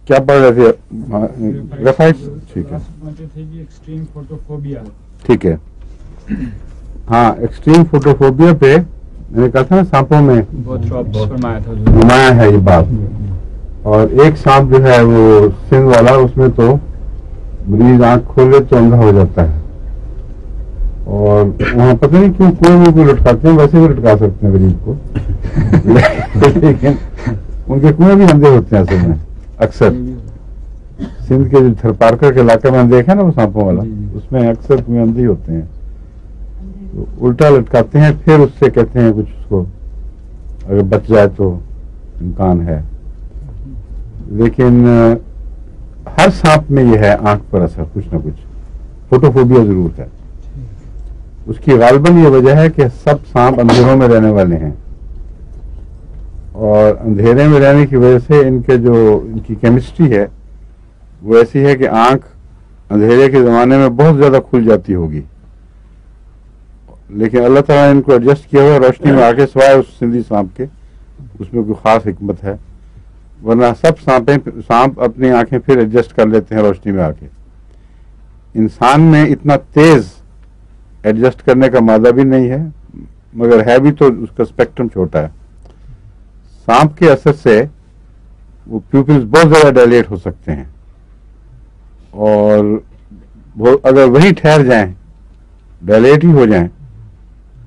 क्या पढ़ रहे थे? ग्रेफाइट, ठीक है, एक्सट्रीम फोटोफोबिया। ठीक है। हाँ, एक्सट्रीम फोटोफोबिया पे मैंने कहा था ना, सांपों में नुमाया है ये बात। और एक सांप जो है वो सिंध वाला, उसमें तो मरीज आंख खोले तो अंधा हो जाता है। और वहाँ पता नहीं क्यों कोई भी लटकाते हैं, वैसे भी लटका सकते हैं मरीज को लेकिन उनके कुएं भी अंधे होते हैं असल में। अक्सर सिंध के जो थरपारकर के इलाके में देखा ना वो सांपों वाला, उसमें अक्सर कुएं अंधे होते हैं, तो उल्टा लटकाते हैं, फिर उससे कहते हैं कुछ उसको अगर बच जाए तो इम्कान है। लेकिन हर सांप में यह है आंख पर असर, कुछ ना कुछ फोटोफोबिया जरूर है। उसकी गालिबन ये वजह है कि सब सांप अंधेरों में रहने वाले हैं, और अंधेरे में रहने की वजह से इनकी केमिस्ट्री है वो ऐसी है कि आंख अंधेरे के ज़माने में बहुत ज़्यादा खुल जाती होगी, लेकिन अल्लाह ताला ने इनको एडजस्ट किया हुआ रोशनी में आके, सिवाय उस सिंधी सांप के, उसमें कोई ख़ास हिकमत है, वरना सब सांप अपनी आंखें फिर एडजस्ट कर लेते हैं रोशनी में आके। इंसान में इतना तेज़ एडजस्ट करने का मादा भी नहीं है, मगर है भी तो उसका स्पेक्ट्रम छोटा है। सांप के असर से वो प्यूपिल्स बहुत ज़्यादा डायलेट हो सकते हैं, और अगर वही ठहर जाएं, डायलेट ही हो जाएं,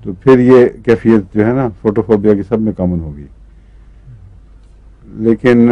तो फिर ये कैफियत जो है ना फोटोफोबिया की सब में कॉमन होगी। लेकिन